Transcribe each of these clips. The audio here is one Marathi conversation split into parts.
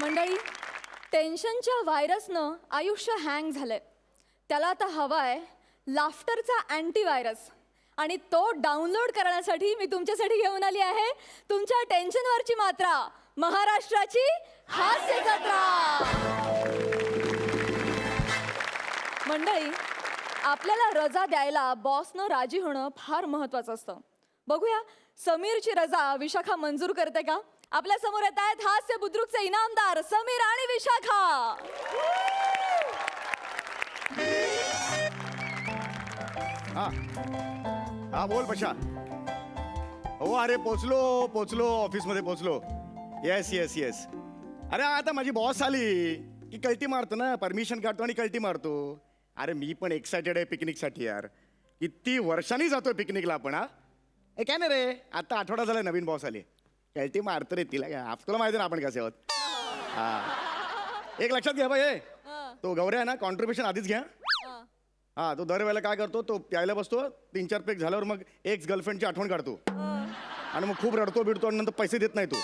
मंडळी, टेन्शनच्या व्हायरसनं आयुष्य हँग झालंय. त्याला आता हवाय लाफ्टरचा अँटीव्हायरस. आणि तो डाउनलोड करण्यासाठी मी तुमच्यासाठी घेऊन आली आहे तुमच्या टेन्शनवरची मात्रा, महाराष्ट्राची हास्य जत्रा. मंडळी, आपल्याला रजा द्यायला बॉसनं राजी होणं फार महत्वाचं असतं. बघूया समीरची रजा विशाखा मंजूर करते का. आपल्या समोर येत आहेत हास्य बुद्रुकचे इनामदार समीर आणि विशाखा. हा बोल पशा. हो अरे पोचलो ऑफिसमध्ये पोचलो. Yes yes yes. अरे आता माझी बॉस आली की कल्टी मारतो ना, परमिशन काढतो आणि कल्टी मारतो. अरे मी पण एक्सायटेड आहे पिकनिकसाठी यार. किती वर्षांनी जातोय पिकनिकला आपण. हा हे काय नाही रे, आता आठवडा झाला नवीन बॉस आली. कल्टी मारतो रे तिला काय. तुला माहिती ना आपण कसे आहोत. हा एक लक्षात घ्या बाई, तो गौऱ्या ना कॉन्ट्रीब्युशन आधीच घ्या. हा तो दरवेळेला काय करतो, तो प्यायला बसतो, 3-4 पेक झाल्यावर मग एक्स गर्लफ्रेंडची आठवण काढतो आणि मग खूप रडतो बिडतो आणि नंतर पैसे देत नाही तो.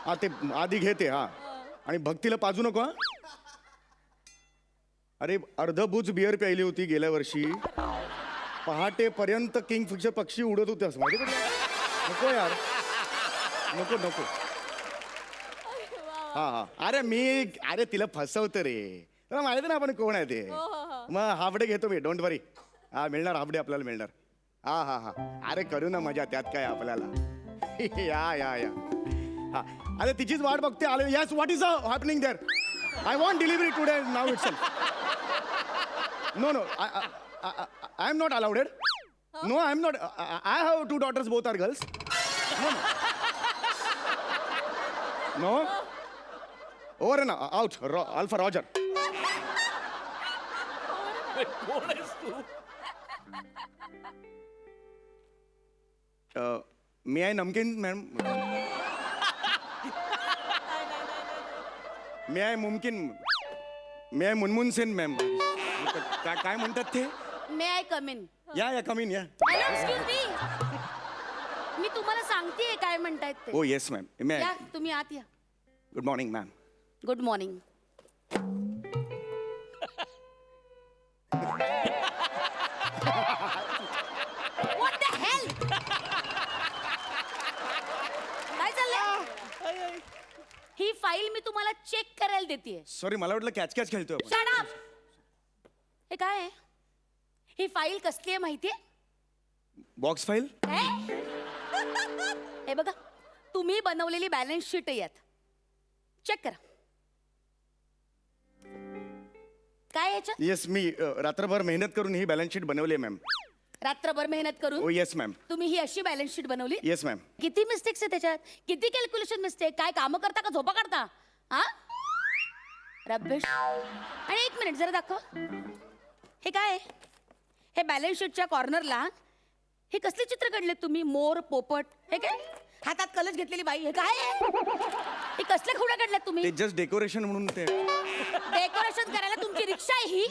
हा ते आधी घेते. हा आणि भक्तीला पाजू नको. हा अरे अर्धबुज बिअर प्यायली होती गेल्या वर्षी. पहाटेपर्यंत किंगफिशर पक्षी उडत होते असं माहिती का. नको यार, नको नको. हा हा अरे तिला फसवतं रे. तुला माहिती ना आपण कोण आहे ते. मग हाफ डे घेतो मी, डोंट वरी. हा मिळणार हाफ डे आपल्याला मिळणार. हा हा हा अरे करू ना मजा, त्यात काय आपल्याला. या या या हा अरे तिचीच वाट बघते. आले. Yes what is happening there. I want delivery today now itself. No no I am not allowed. No I am not. I have 2 daughters, both are girls. No over and out. Alpha roger. कोण आहेस तू? मी आहे नमकीन मॅम. मी आहे मुमकिन. मी आहे मुनमुन सेन मॅम. काय म्हणतात ते. मे आय कम इन. या कमीन या. Hello excuse me. मी तुम्हाला सांगतेय काय म्हणतायत ते. ओ येस मॅम. मी या तुम्ही आत या. Good morning ma'am. Good morning. What the hell? काय चाललंय. ही फाईल मी तुम्हाला चेक करायला देते. सॉरी मला वाटलं कॅच कॅच खेळतोय आपण. Shut up. हे काय आहे. ही फाईल कसली आहे माहितीये. Box file. हे बघा, तुम्ही बनवलेली बॅलन्स शीट आहे यात. चेक करा. काय याच्यात. येस मी रात्रभर मेहनत करून ही बॅलन्स शीट बनवली आहे मॅम. रात्रभर मेहनत ओ करून येस मॅम. तुम्ही ही अशी बॅलन्स शीट बनवली. Yes ma'am. किती मिस्टेक्स आहे त्याच्यात. किती कॅल्क्युलेशन मिस्टेक. काय कामं करता का झोपा काढता. हा रब्बेश. आणि एक मिनिट जरा दाखव. हे काय आहे. हे बॅलन्स शीटच्या कॉर्नरला हे कसले चित्र काढले तुम्ही. मोर पोपट. हे काय हातात कलश घेतलेली बाई. हे काय आहे. हे कसले खोड्या काढल्यात ते तुम्ही. जस्ट डेकोरेशन म्हणून ते. डेकोरेशन करायला तुमची रिक्षा आहे ही.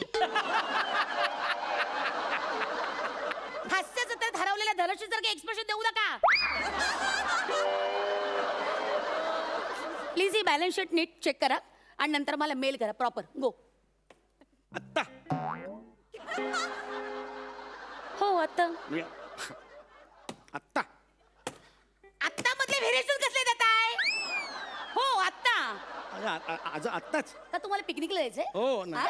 हास्य जत्रेत हरवलेल्या धनश्री सारखे एक्सप्रेशन देऊ नका प्लीज. ही बॅलन्स शीट नीट चेक करा आणि नंतर मला मेल करा प्रॉपर. गो. आत्ता. हो आता. आत्ता. आत्ता मधले व्हेरिएशन कसले देताय. हो आत्ता. आज आत्ताच. का तुम्हाला पिकनिकला जायचंय. हो ना.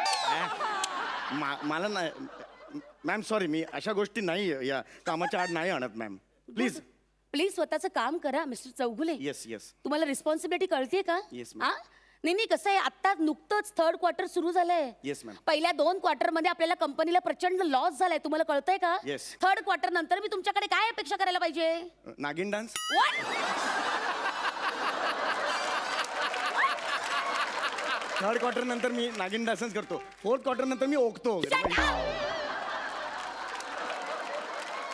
मला नाही मॅम. सॉरी मी अशा गोष्टी नाही या कामाच्या आड नाही आणत मॅम. प्लीज प्लीज स्वतःचं काम करा मिस्टर चौगुले. Yes yes. तुम्हाला रिस्पॉन्सिबिलिटी कळते का. Yes, ma'am. नाही कसं आहे. आता नुकतंच 3rd क्वार्टर सुरू झालंय. Yes, ma'am. पहिल्या 2 क्वार्टर मध्ये आपल्याला कंपनीला प्रचंड लॉस झालाय. तुम्हाला कळतंय का. Yes. 3rd क्वार्टर नंतर मी तुमच्याकडे काय अपेक्षा करायला पाहिजे. नागिन डान्स. थर्ड क्वार्टर नंतर मी नागिन डान्सच करतो. 4th क्वार्टर नंतर मी ओकतो.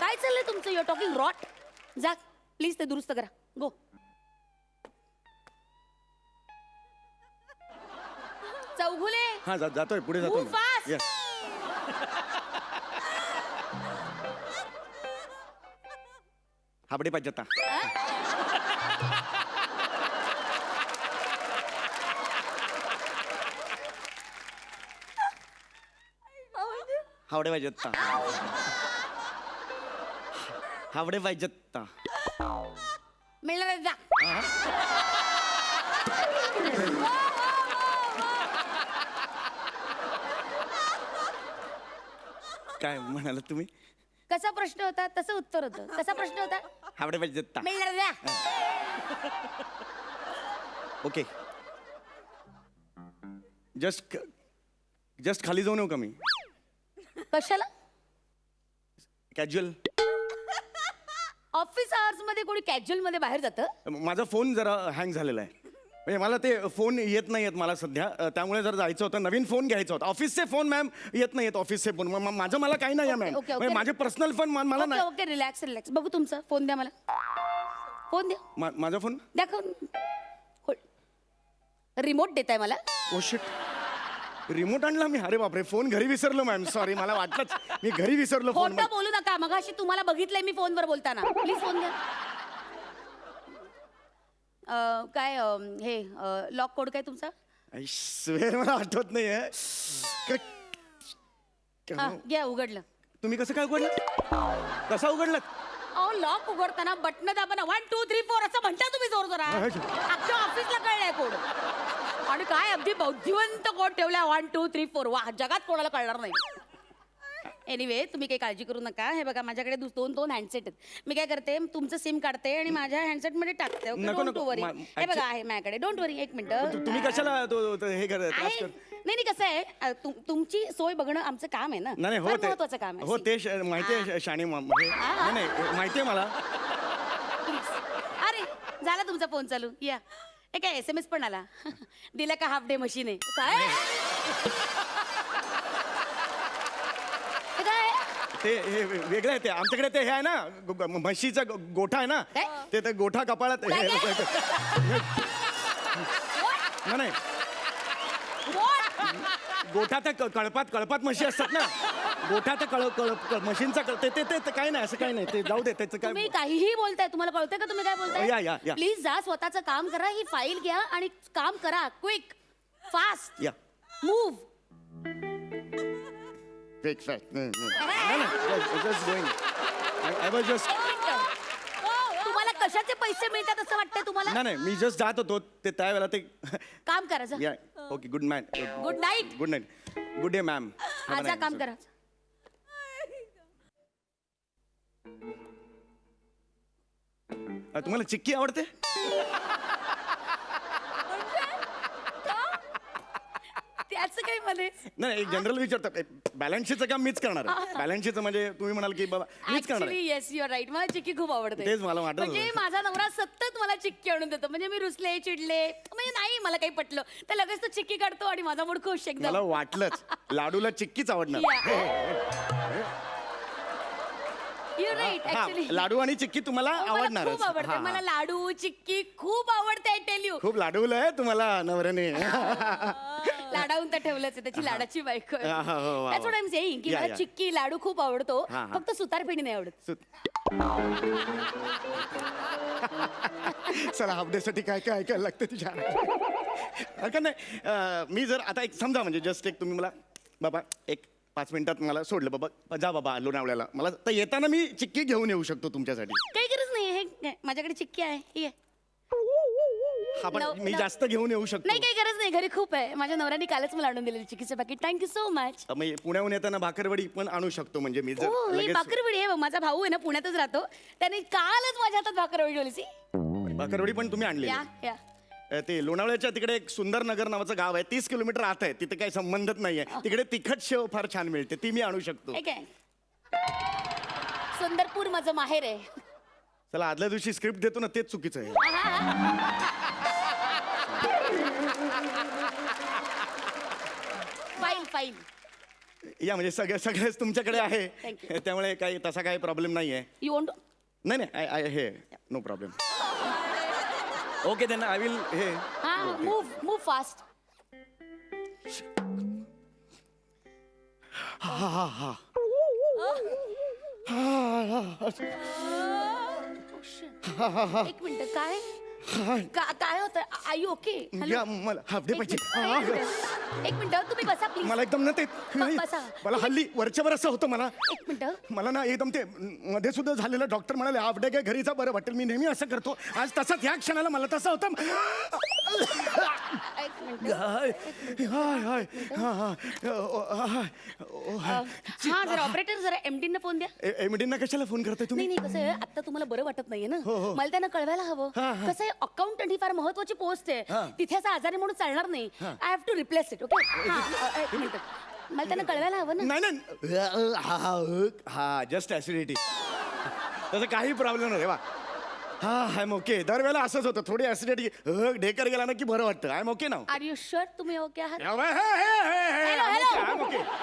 काय चाललंय तुमचं. You're talking rot. जा प्लीज ते दुरुस्त करा. गो. चौगुले. हा जातोय पुढे जातो. Move fast. Yes. हाबडे पाहिजे आता. हावडे पाहिजेत हावडे पाहिजेत मिळणार जा. काय म्हणाला तुम्ही कसा प्रश्न होता तसं उत्तर होतं. कसा प्रश्न होता? हावडे पाहिजेत मिळणार जा. ओके जस्ट खाली जाऊन येऊ का मी कशाला? कॅज्युअल ऑफिस आवर्स मध्ये कोणी कॅज्युअल मध्ये बाहेर जातं? माझा फोन जरा हँग झालेला आहे म्हणजे मला ते फोन येत नाही आहेत मला सध्या त्यामुळे जर जायचं होतं नवीन फोन घ्यायचा होता ऑफिसचे फोन मॅम येत नाही आहेत ऑफिसचे फोन माझं मला काही नाही आहे मॅम ओके, ओके. म्हणजे माझे पर्सनल फोन मला ओके नाही ओके रिलॅक्स रिलॅक्स. बघू तुमचा फोन द्या मला. फोन द्या. माझा फोन दाखव. रिमोट देताय मला? ओ शिट रिमोट आणला मी अरे बापरे फोन घरी विसरलो मॅम सॉरी मला वाटलंच मी घरी विसरलो फोन खोटं बोलू नका. मगाशी तुम्हाला बघितलंय मी फोनवर बोलताना. प्लीज फोन द्या. काय हे लॉक कोड काय तुमचा? स्वेर मला आठवत नाहीये हा घ्या उघडलं. तुम्ही कसं काय उघडलं कसा उघडलं अहो लॉक उघडताना बटन दाबा 1 2 3 4 असं म्हणता तुम्ही जोर जोरात. अख्ख्या ऑफिसला कळलंय कोड. आणि काय अगदी बौद्धिवंत कोड ठेवलाय 1 2 3 4. वा जगात कोणाला कळणार नाही. एनिवे तुम्ही काही काळजी करू नका. हे बघा माझ्याकडे दोन हँडसेट आहेत. मी काय करते तुमचं सिम काढते आणि माझ्या हँडसेट मध्ये टाकते. ओके नको, डोंट नको. वरी. हे बघा आहे माझ्याकडे डोंट वरी. एक मिनिट. तुम्ही कशाला तो हे करत त्रास आहे. कर नाही कसं आहे तुमची सोय बघणं आमचं काम आहे ना. नाही हो फार ते महत्वाचं काम आहे. हो ते माहिती आहे शाणी नाही माहिती आहे मला अरे झाला तुमचा फोन चालू. या हे काय SMS पण आला. दिला का हाफ डे मशीन आहे काय? हे काय? ते हे वेगळं आहे ते आमच्याकडे ते हे आहे ना म्हशीचा गोठा आहे ना काय? ते गोठा कपाळात काय? नाही गोठा त्या कळपात म्हशी असतात ना गोठा त्या म्हशींचा ते काही नाही असं काही नाही ते जाऊ दे त्याचं तुम्ही काय काहीही बोलताय. तुम्हाला कळतंय का तुम्ही काय या. बोलताय? प्लीज जा स्वतःचं काम करा. ही फाईल घ्या आणि काम करा. क्विक फास्ट या मूव. तुम्हाला कशाचे पैसे मिळतात असं वाटतंय तुम्हाला? नाही मी जस्ट जात होतो ते त्यावेळेला ते काम करा जा. या okay good night good night. Good night good day ma'am आजा काम करा. तुम्हाला चिक्की आवडते त्याचं काही मध्ये नाही एक जनरल विचारतात बॅलन्स शीटचं काम मीच करणार बॅलन्स शीटचं म्हणजे तुम्ही म्हणाल की बाबा मीच करणार आहे. Actually yes you are right. मला चिक्की खूप आवडते. तेच मला वाटत म्हणजे होतं. माझा नवरा सतत मला चिक्की आणून देतो. म्हणजे मी रुसले चिडले म्हणजे नाही मला काही पटलं तर लगेच तो चिक्की काढतो आणि माझा मूड खुश एकदम. मला वाटलंच लाडूला चिक्कीच आवडणार यू राईट हा, ऍक्च्युली. लाडू आणि चिक्की तुम्हाला आवडणार खूप आवडते. मला लाडू चिक्की खूप आवडते. I tell you. खूप लाडूला आहे तुम्हाला नवऱ्याने लाडावून तर ठेवलंच आहे. त्याची लाडाची बायको आहे. हा, हा, हो, वा, That's what वा. I'm saying की या, मला या. चिक्की लाडू खूप आवडतो. हा, हा. फक्त सुतारफेणी नाही आवडत. चला हाफ डे साठी काय काय ऐकायला लागतं तुझ्या हरकत नाही मी जर आता एक समजा म्हणजे जस्ट एक तुम्ही मला बाबा एक 5 मिनिटात मला सोडलं बाबा जा बाबा लोणावळ्याला मला तर येताना मी चिक्की घेऊन येऊ शकतो तुमच्यासाठी काही गरज नाही. हे माझ्याकडे चिक्की आहे. ही आहे. हा पण No, मी no. जास्त घेऊन येऊ शकतो नाही काही गरज नाही. घरी खूप आहे. माझ्या नवऱ्याने कालच मला आणून दिलेली चिक्कीचं पाकिट. Thank you so much. म्हणजे पुण्याहून येताना भाकरवडी पण आणू शकतो म्हणजे मी जर हो ही लगेच भाकरवडी आहे. माझा भाऊ आहे ना पुण्यातच राहतो. त्याने कालच माझ्या हातात भाकरवडी ठेवली. भाकरवडी पण तुम्ही आणली या ते लोणावळ्याच्या तिकडे एक सुंदर नगर नावाचं गाव आहे 30 किलोमीटर आत आहे तिथे काही संबंधच नाहीये तिकडे तिखट शेव फार छान मिळते ती मी आणू शकतो ठीक आहे. सुंदरपूर माझं माहेर आहे. चला आदल्या दिवशी स्क्रिप्ट देतो ना तेच चुकीचं आहे फाईल या म्हणजे सगळेच तुमच्याकडे आहे Thank you. त्यामुळे काही तसा काही प्रॉब्लेम नाहीये यू वॉन्ट. नाही नाही आय हे no problem okay then I will हे हा मूव फास्ट. एक मिनिट काय काय होतं? I you okay? या मला हाफ डे पाहिजे एक मिनिट तुम्ही बसा प्लीज. मला एकदम ना ते नाही, बसा. मला हल्ली वरच्यावर असं होतं मला एक मिनिट. मला ना एकदम ते मध्ये सुद्धा झालेलं डॉक्टर म्हणाले हाफ डे काय घरीचा बरं वाटेल मी नेहमी असं करतो आज तसंच ह्या क्षणाला मला तसं होतं एक मिनिट. हाय हाय हा जरा ऑपरेटर जरा एमडींना फोन द्या. एमडींना कशाला फोन करताय नाही तुम्ही नाही कसं आहे आता तुम्हाला बरं वाटत नाहीये ना हो, हो. मला त्यांना कळवायला हवं हा, हा. कसं आहे अकाउंटंट ही फार महत्वाची पोस्ट हा. आहे तिथे असं आजारी म्हणून चालणार नाही I have to replace it okay एक मिनिट मला त्यांना कळवायला हवं ना. नाही नाही हा जस्ट ऍसिडिटी तसं काही प्रॉब्लेम नाही वा हा आय एम ओके दरवेळेला असंच होतं थोडी ऍसिडिटी ढेकर गेला ना की बरं वाटतं आय एम ओके ना आर यू शुअर तुम्ही ओके आहात हॅलो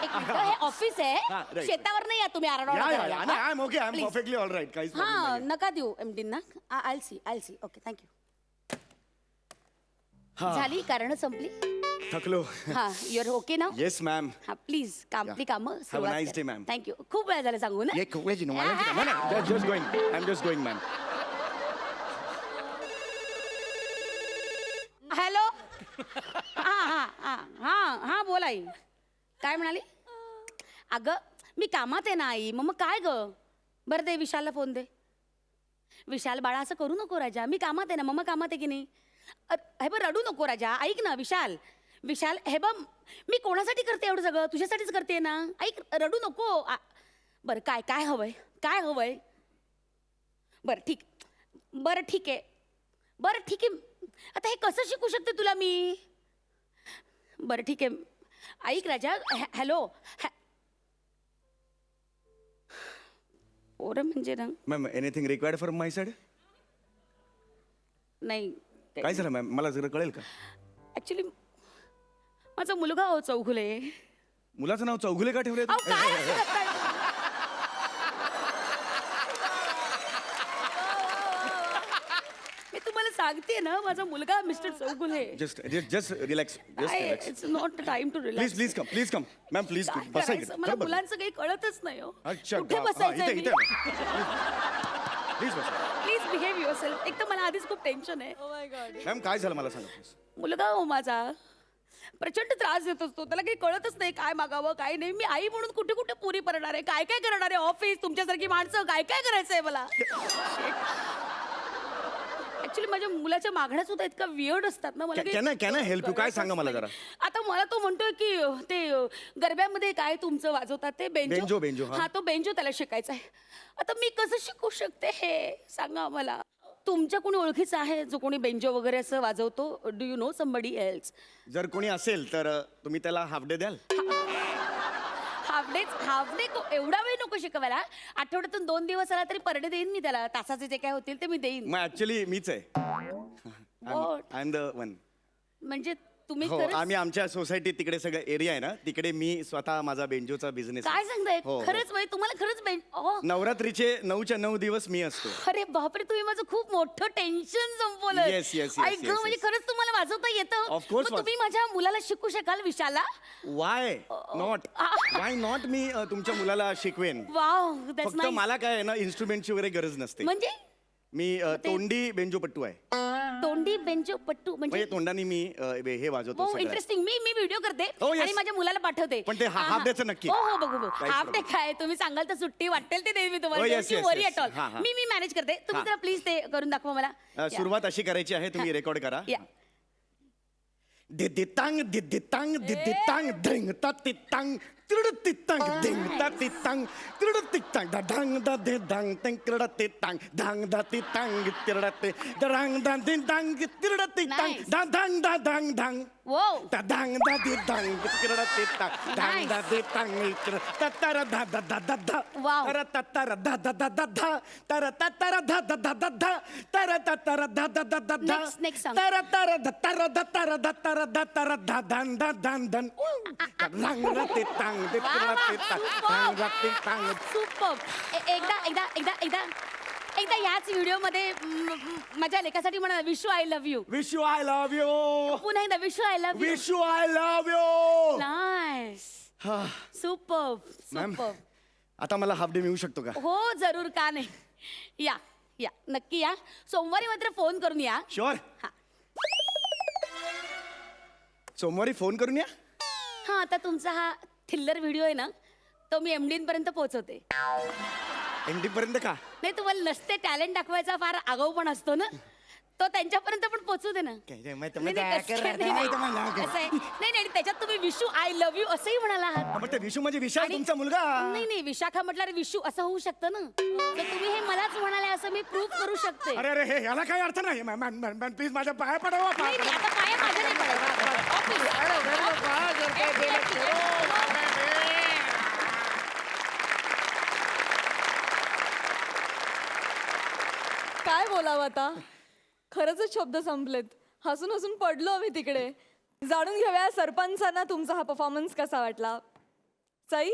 एक मिनिट हे ऑफिस हा, आहे right. शेतावर नाही या तुम्ही आरडाओरडा I am okay I am Please. Perfectly all right काहीच problem हा नाहीये. नका देऊ एमडींना आय सी ओके थँक्यू हा. झाली कारण संपली थकलो हा युअर ओके ना येस मॅम हा प्लीज आपली कामं Have a nice day, ma'am. Thank you खूप वेळ झाला सांगू ना ये खूपच मला just going I am just going ma'am hello हा हा हा हा हा बोल आई काय म्हणाली अगं मी कामात आहे ना आई मग काय ग बरं दे विशालला फोन दे विशाल बाळा असं करू नको राजा मी कामात आहे ना मम्मा कामात आहे की नाही हे बघ रडू नको राजा ऐक ना विशाल विशाल हे बघ मी कोणासाठी करते एवढं सगळं तुझ्यासाठीच करते ना ऐक रडू नको बरं काय काय हवंय काय हवंय बरं ठीक आहे बरं ठीक आहे आता हे कसं शिकू शकते तुला मी बरं ठीक आहे ऐक राजा हॅलो पोरं म्हणजे ना ma'am anything required from my side नाही काय झालं मॅम मला जरा कळेल का ऍक्च्युली माझा मुलगा हो चौघुले मुलाचं नाव चौगुले का ठेवले अहो, काय असं करताय? मी तुम्हाला सांगते ना माझा मुलगा mister Chougule just just relax just relax it's not time to please please come ma'am please काय बसा करायचं? मला इकडे मुलांचं काही कळतच नाही हो अच्छा कुठे हा, बसायचं इथे इथे प्लीज बसा प्लीज बिहेव युअर सेल्फ एक तर मला आधीच खूप टेन्शन आहे मॅम काय झालं मला सांगा प्लीज मुलगा हो माझा प्रचंड त्रास देत असतो त्याला काही कळतच नाही काय मागावं काय नाही मी आई म्हणून कुठे कुठे पुरी करणार आहे काय काय करणार आहे ऑफिस तुमच्यासारखी माणसं काय काय करायचंय मला ऍक्च्युली माझ्या मुलाच्या मागण्या सुद्धा इतका वियर्ड असतात ना मला Can I help you? काय सांगा मला जरा. आता मला तो म्हणतोय की ते गरब्यामध्ये काय तुमचं वाजवतात ते बेंजो, बेंजो, हा. हा तो बेंजो त्याला शिकायचा आहे आता मी कसं शिकू शकते हे सांगा मला तुमच्या कोणी ओळखीचं आहे जो कोणी बेंजो वगैरे असं वाजवतो do you know somebody else जर कोणी असेल तर तुम्ही त्याला हाफ डे द्याल हाफ डे एवढा वेळ नको शिकवायला आठवड्यातून 2 दिवस आला तरी पर डे देईन मी त्याला तासाचे जे काय होतील ते मी देईन मग ऍक्च्युली मीच आहे What? I am the one म्हणजे तुम्ही हो खरंच- आम्ही आमच्या सोसायटीत तिकडे सगळं एरिया आहे ना तिकडे मी स्वतः माझा बेंजोचा बिझनेस काय सांगताय हो, हो. खरंच म्हणजे तुम्हाला खरंच नवरात्रीचे 9च्या 9 दिवस मी असतो अरे बापरे तुम्ही माझं खूप मोठं टेन्शन संपवलं Yes, yes, yes, ऐक गं, yes, म्हणजे yes. खरंच तुम्हाला वाजवता येतं Of course मग तुम्ही माझ्या मुलाला शिकू शकाल विशाला वाय नॉट वाय नॉट मी तुमच्या मुलाला शिकवेन वाव दॅट्स फक्त नाईस मला काय आहे ना इन्स्ट्रुमेंटची वगैरे गरज नसते म्हणजे मी तोंडी बेंजोपट्टू आहे तोंडी बेंचो पट्टू म्हणजे म्हणजे तोंडाने मी हे वाजवतो हो सगळं. इंटरेस्टिंग मी व्हिडिओ करते Oh, yes. आणि माझ्या मुलाला पाठवते पण ते हाफ डेचं नक्की. हो हो बघू काहीच हाफ डे problem. काय तुम्ही सांगाल तर सुट्टी वाटेल ते देईन मी Oh, तुम्हाला yes, yes, worry yes. At all हा, हा. मी मॅनेज करते तुम्ही हा. जरा प्लीज ते करून दाखवा मला सुरुवात अशी करायची आहे तुम्ही रेकॉर्ड करा या दिदितांग दिदितांग दिदितांग धिंग ता तितांग तिरड तितांग धिंग ता तितांग तिरड तितांग दा ढांग दा दे धांग तिंग तिरड तितांग धांग दा तितांग तिरड ते धांग दा दिन धांग तिरड तितांग Nice. दा धांग दा धांग धांग वो दा धांग दा दे धांग तिरड तितांग धांग दा दे तांग तिरड ततर धा धा धा धा धा Wow. तर ततर धा धा धा धा धा तर ततर धा धा धा धा धा तर ततर धा धा धा धा धा Next song. तर तर ध तर ध तर ध तर ध तर धा धान धा धान धन रंग रते तांग दे रते तांग रते तांग सुपर एकदा याच व्हिडिओ मध्ये माझ्या लेखासाठी म्हणा Vishu I love you wish you I love you पुन्हा एकदा Vishu I love you wish you I love you nice super ma'am super आता मला हाफ डे मिळू शकतो का हो जरूर का नाही या या नक्की या सोमवारी मात्र फोन करून या शुअर हा सोमवारी फोन करून या हा आता तुमचा हा थिल्लर व्हिडिओ आहे ना तो मी MD पर्यंत पोहोचवते. एमडी पर्यंत का? नाही तुम्हाला नसते टॅलेंट दाखवायचा फार आगाऊ पण असतो ना तो त्यांच्यापर्यंत पण पोहोचू दे ना. नाही, नाही, तसं काही नाही. असं आहे. नाही नाही त्याच्यात तुम्ही विशू आय लव्ह यू असंही म्हणाला आहात. ते विशू म्हणजे विशाल आणि- तुमचा मुलगा. नाही नाही विशाखा म्हटल्यावर विशू असं होऊ शकतं ना. तर तुम्ही हे मलाच म्हणाले असं मी प्रूव्ह करू शकते. अरे अरे हे याला काही अर्थ नाही. प्लीज माझ्या पाया पडावा. नाही नाही, आता पाया माझ्या नाही पडत. काय बोलावं आता? खरंच शब्द संपलेत. हसून हसून पडलो आम्ही तिकडे. जाणून घेऊया सरपंचांना तुमचा हा परफॉर्मन्स कसा वाटला. सई,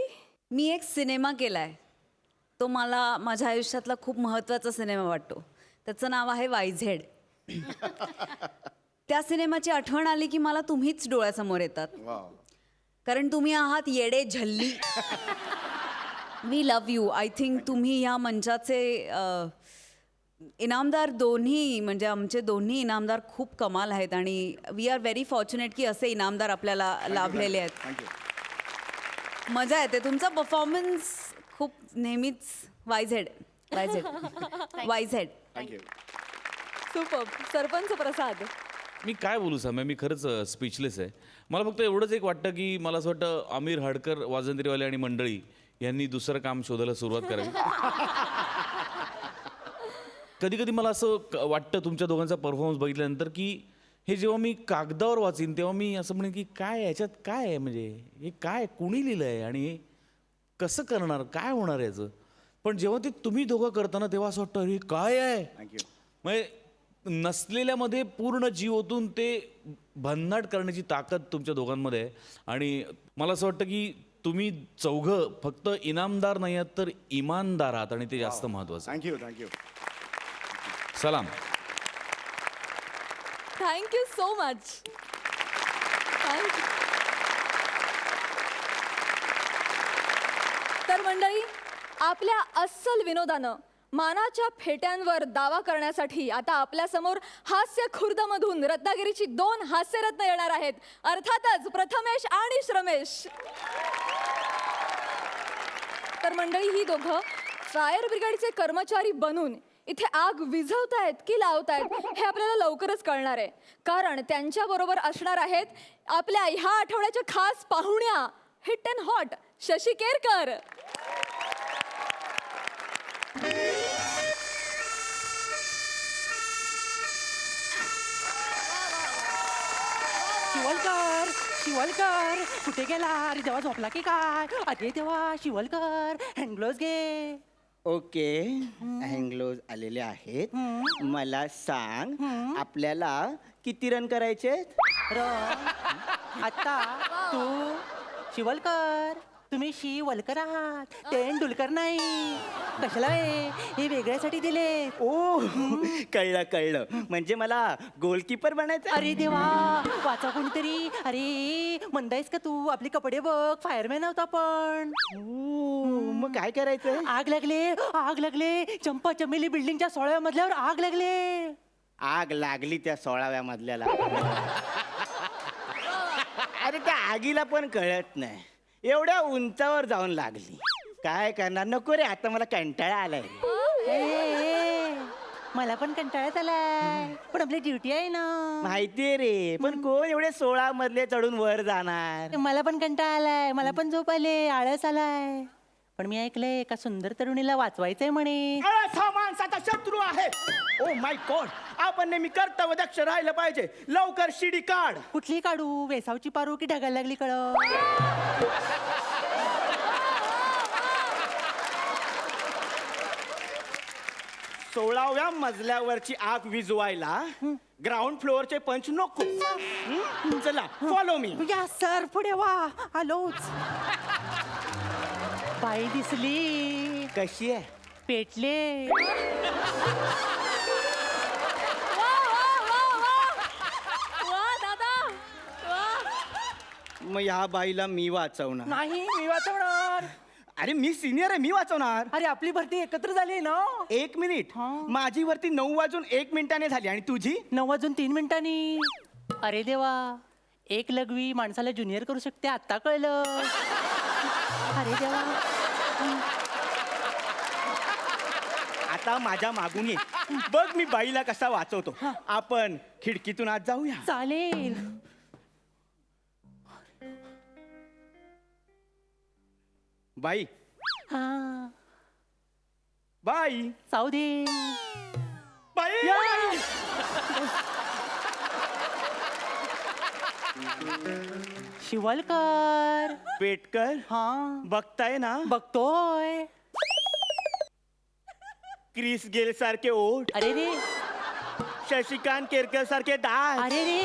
मी एक सिनेमा केलाय तो मला माझ्या आयुष्यातला खूप महत्त्वाचा सिनेमा वाटतो. त्याचं नाव आहे वायझेड. त्या सिनेमाची आठवण आली की मला तुम्हीच डोळ्यासमोर येतात. कारण तुम्ही आहात येडे झल्ली. We love you. I think तुम्ही ह्या मंचाचे इनामदार दोन्ही म्हणजे आमचे दोन्ही इनामदार खूप कमाल आहेत आणि वी आर व्हेरी फॉर्च्युनेट की असे इनामदार आपल्याला लाभलेले आहेत. थँक्यू. मजा येते. तुमचा परफॉर्मन्स खूप नेहमीच वायझेड वायझेड वायझेड. थँक्यू. सुपर. सरपंच प्रसाद, मी काय बोलू समय मी खरंच स्पीचलेस आहे. मला फक्त एवढंच एक वाटतं की मला असं वाटतं आमिर हडकर वाजंत्रीवाले आणि मंडळी यांनी दुसरं काम शोधायला सुरुवात करावी. कधी कधी मला असं वाटतं तुमच्या दोघांचा परफॉर्मन्स बघितल्यानंतर की हे जेव्हा मी कागदावर वाचीन तेव्हा मी असं म्हणेन की काय याच्यात काय आहे, म्हणजे हे काय कोणी लिहिलं आहे आणि हे कसं करणार, काय होणार याचं. पण जेव्हा ते तुम्ही दोघं करताना तेव्हा असं वाटतं अरे काय आहे. थँक्यू. म्हणजे नसलेल्यामध्ये पूर्ण जीव ओतून ते भन्नाट करण्याची ताकद तुमच्या दोघांमध्ये आहे. आणि मला असं वाटतं की तुम्ही चौघं फक्त इनामदार नाही आहात तर इमानदार आहात आणि ते जास्त महत्त्वाचं आहे. थँक्यू. थँक्यू. सलाम. Thank you so much. थँक्यू. तर मंडळी, आपल्या अस्सल विनोदानं मानाच्या फेट्यांवर दावा करण्यासाठी आता आपल्या समोर हास्य खुर्दमधून रत्नागिरीची 2 हास्यरत्न येणार आहेत. अर्थातच प्रथमेश आणि श्रमेश. तर मंडळी, ही दोघं फायर ब्रिगेडचे कर्मचारी बनून इथे आग विझवतायत की लावतायत हे आपल्याला लवकरच कळणार आहे. कारण त्यांच्या बरोबर असणार आहेत आपल्या ह्या आठवड्याच्या खास पाहुण्या hit and hot Shashi Kerkar. Shivalkar, Shivalkar कुठे गेला? अरे देवा झोपला की काय? अरे देवा शिवलकर हँडग्लोव्स घे. ओके, हँगलोज आलेले आहेत. मला सांग आपल्याला किती रन करायचे? आता तू शिवलकर, तुम्ही शिवलकर आहात, तेंडुलकर नाही. कशाला हे वेगळ्यासाठी दिले? ओ कळलं कळलं, म्हणजे मला गोलकीपर बनायचं. अरे देवा वाचा कोणीतरी. अरे मंदायस का तू? आपले कपडे बघ, फायरमॅन होता पण. मग काय करायचं? आग लागले, आग लागले. चंपा चमेली बिल्डिंगच्या 16व्या मजल्यावर आग लागले. आग लागली त्या 16व्या मजल्याला. अरे त्या आगीला पण कळत नाही, एवढ्या उंचावर जाऊन लागली. काय करणार, नको रे, आता मला कंटाळा आलाय. ए, मला पण कंटाळ्यात आलाय, पण आपली ड्युटी आहे ना. माहितीये रे, पण कोण एवढे 16 मजले चढून वर जाणार? मला पण कंटाळा आलाय, मला पण झोप आले, आळस आलाय. पण मी ऐकलंय एका सुंदर तरुणीला वाचवायचंय म्हणे. आळस हा माणसाचा शत्रू आहे. ओ माय गॉड, आपण नेहमी कर्तव्य दक्ष राहिलं पाहिजे. लवकर शिडी काढ. कुठली काढू? वेसावची पारू की ढगायला लागली कळ? 16व्या मजल्यावरची आग विझवायला ग्राउंड फ्लोअरचे पंच नको. चला फॉलो मी. या सर पुढे वा, आलोच. बाई दिसली, कशी आहे? पेटले. वा दादा, वा. मग ह्या बाईला मी वाचवणार. नाही मी वाचवणार. अरे मी सिनियर आहे, मी वाचवणार. अरे आपली भरती एकत्र झाली ना. 1 मिनिट, माझी वरती 9 वाजून 1 मिनिटाने झाली आणि तुझी 9 वाजून 3 मिनिटांनी. अरे देवा, एक लघवी माणसाला ज्युनियर करू शकते आता कळलं. अरे देवा. आता माझ्या मागून ये. बघ मी बाईला कसा वाचवतो. आपण खिडकीतून आत जाऊया. चालेल. बाई हा बाई जाऊ दे. बाई शिवलकर. पेटकर हा बघताय ना बघतोय. क्रिस गेल सारखे ओठ, अरे रे. शशिकांत केरकर सारखे दात. अरे रे.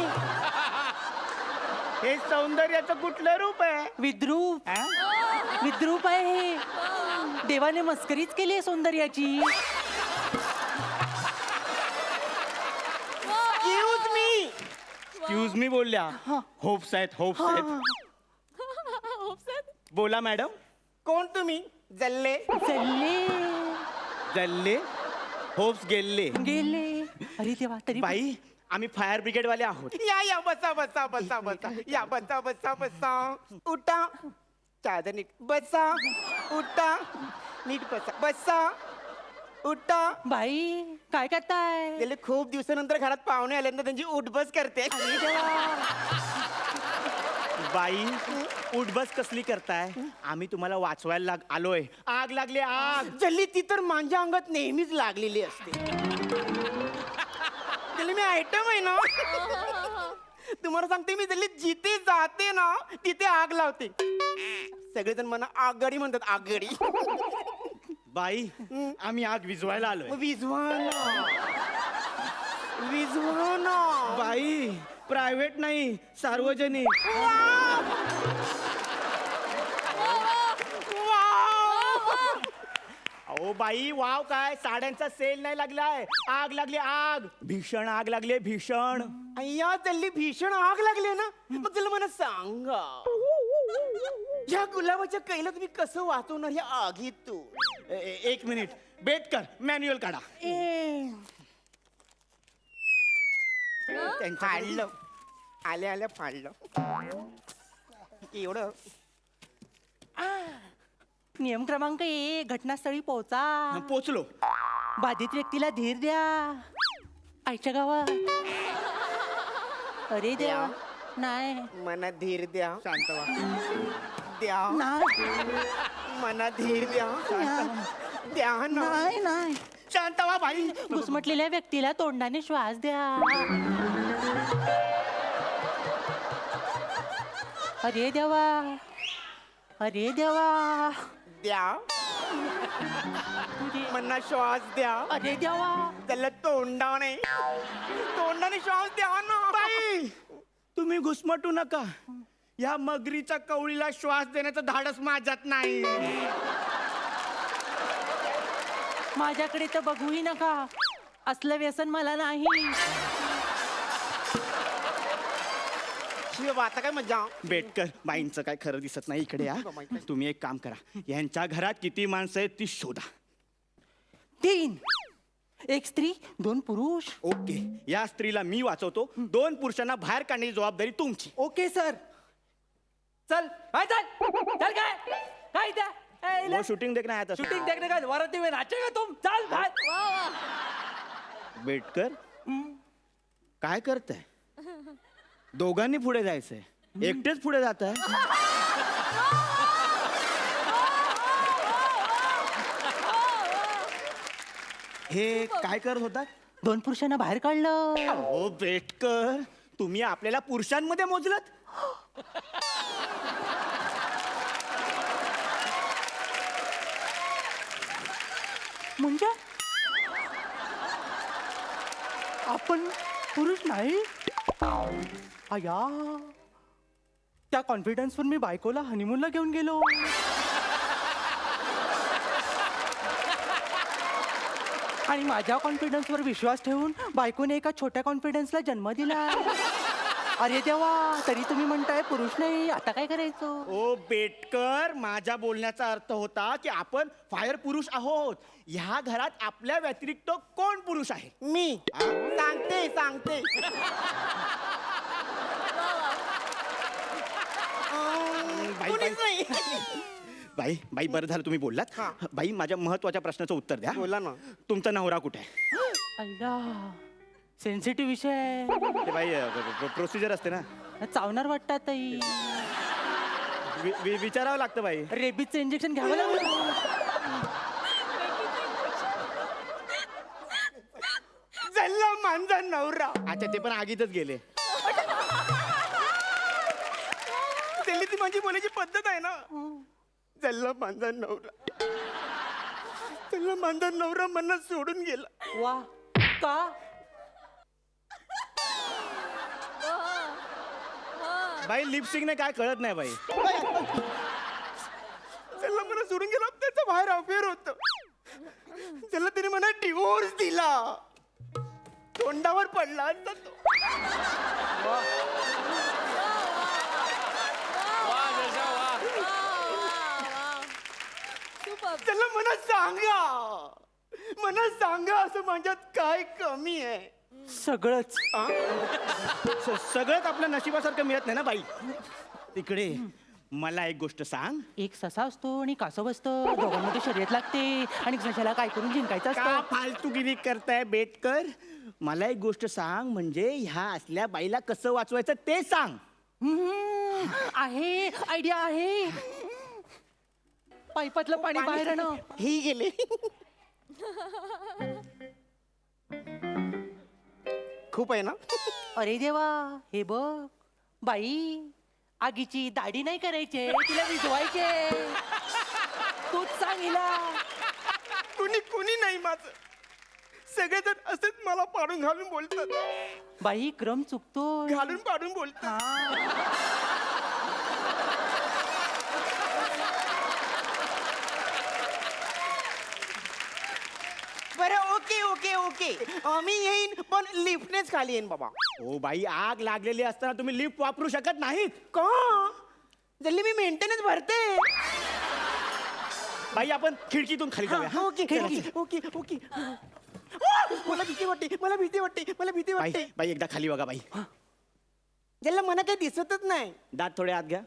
हे सौंदर्याचं कुठलं रूप आहे? विद्रूप. हा? विद्रूप आहे हे. देवाने मस्करीच केली आहे सौंदर्याची. एक्सक्यूज मी बोलल्या. होप्स आहेत होप्स आहेत. बोला मॅडम. कोण तुम्ही? जल्ले चालले जल्ले होप्स गेल्ले. गेले. अरे देवा. तरी बाई आम्ही फायर ब्रिगेड वाले आहोत. या या बसा बसा बसा बसा या बसा बसा बसा उठा चादर नीट बसा उठा नीट बसा बसा उठा. बाई काय करताय? गेले खूप दिवसानंतर घरात पाहुणे आल्यानंतर त्यांची उठबस करते. अरे देवा. बाई उठबस कसली करताय? आम्ही तुम्हाला वाचवायला आलोय. आग लागली आग. जल्ली ती तर माझ्या अंगात नेहमीच लागलेली असते. जल्ली मी आयटम आहे ना. तुम्हाला सांगते मी जल्ली जिथे जाते ना तिथे आग लावते. सगळेजण मला आगगाडी म्हणतात आगगाडी. बाई आम्ही आग विझवायला आलोय. मग विझवा ना विझवा ना. बाई प्रायव्हेट नाही सार्वजनिक. अहो बाई वाव काय साड्यांचा सेल नाही लागलाय. आग लागली आग. भीषण आग लागली भीषण. अय्या जल्ली भीषण आग लागली ना. मग तुला मला सांगा या गुलाबाच्या कैला तुम्ही कसं वाचवणार या आगीतून? एक मिनिट बेटकर मॅन्युअल काढा. फाडलं आल्या आल्या फाडलं एवढं. नियम क्रमांक 1 घटनास्थळी पोहोचा. पोचलो. बाधित व्यक्तीला धीर द्या. आईच्या गावात. अरे देवा. नाही मनात धीर द्या. शांत व्हा. द्या नाही मनात धीर द्या. द्या ना. नाही नाही. शांत व्हा बाई. घुसमटलेल्या व्यक्तीला तोंडाने श्वास द्या. अरे देवा. अरे देवा. द्या मनात श्वास द्या. अरे देवा. त्याला तोंडाने श्वास द्या ना. बाई तुम्ही घुसमटू नका. या मगरीच्या कवळीला श्वास देण्याचं धाडस माझ्यात नाही. माझ्याकडे तर बघूही नका. असलं व्यसन मला नाही. शिव आता काय मजा. बेटकर बाईंचं काय खरं दिसत नाही. इकडे या. तुम्ही एक काम करा. यांच्या घरात किती माणसं आहेत ती शोधा. 3 एक स्त्री 2 पुरुष. ओके या स्त्रीला मी वाचवतो. 2 पुरुषांना बाहेर काढण्याची जबाबदारी तुमची. Okay sir. चल हाय चल. चल काय काय त्या वो शूटिंग देखना आया था. शूटिंग देखने का वराती में नाचेगा तुम. चल भाई. बेटकर काय करताय? दोघांनी पुढे जायचंय. एकटेच पुढे जात आहे. हे काय करत होता? 2 पुरुषांना बाहेर काढलं. हो बेटकर तुम्ही आपल्याला पुरुषांमध्ये मोजलत. म्हणजे आपण पुरुष नाही. अया त्या कॉन्फिडन्सवर मी बायकोला हनीमूनला घेऊन गेलो. आणि माझ्या कॉन्फिडन्सवर विश्वास ठेवून बायकोने एका छोट्या कॉन्फिडन्सला जन्म दिला. अरे देवा. तरी तुम्ही म्हणताय पुरुष नाही. आता काय करायचं? ओ बेटकर माझ्या बोलण्याचा अर्थ होता की आपण फायर पुरुष आहोत. ह्या घरात आपल्या व्यतिरिक्त कोण पुरुष आहे? मी सांगते बाई बाई बरं झालं तुम्ही बोललात. बाई माझ्या महत्वाच्या प्रश्नाचं उत्तर द्या. बोला ना. तुमचा नवरा कुठे आहे? अल्ला सेन्सिटिव्ह विषय ते बाई प्रोसिजर असते ना. चावणार वाटतात ताई. विचारावं लागतं बाई. रेबीजचं इंजेक्शन घ्यावं लागलं. जल्ला माझा नवरा. अच्छा ते पण आगीतच गेले. त्याली ती माझी बोलायची पद्धत आहे ना. जल्ला माझा नवरा. जल्ला माझा नवरा मला सोडून गेला. वा का बाई लिपस्टिकने काय कळत नाही बाई. त्याला मला सोडून गेला. त्याचं बाहेर अफेअर होत. त्याला तिने मला डिवोर्स दिला. तोंडावर पडला असता तो. त्याला मला सांगा असं माझ्यात काय कमी आहे. सगळंच सगळंच आपल्या नशिबासारखं मिळत नाही ना बाई. तिकडे मला एक गोष्ट सांग. एक ससा असतो आणि कासव असतं. दोघांमध्ये शर्यत लागते आणि सशाला काय करून जिंकायचं का असतं. फालतूगिरी करताय बेटकर? मला एक गोष्ट सांग, म्हणजे ह्या असल्या बाईला कसं वाचवायचं ते सांग. आहे आयडिया आहे. पाईपातलं पाणी बाहेर आणं. ही गेले. खूप आहे ना. अरे देवा हे बघ बाई आगीची दाढी नाही करायचे तिला विजवायचे. तूच सांग हिला. कुणी नाही माझं. सगळेजण असंच मला पाडून घालून बोलतात. बाई क्रम चुकतोय. घालून पाडून बोलतात. बरं ओके ओके ओके. मी येईन पण लिफ्टनेच खाली येईन बाबा. ओ बाई आग लागलेली असताना तुम्ही लिफ्ट वापरू शकत नाहीत का? जल्ली मी मेंटेनन्स भरते. बाई. आपण खिडकीतून खाली जाऊया. हा, ओके चला. Okay okay. मला भीती वाटते. बाई बाई एकदा खाली बघा बाई. ज्याला मला काही दिसतच नाही. दात थोडे आत घ्या.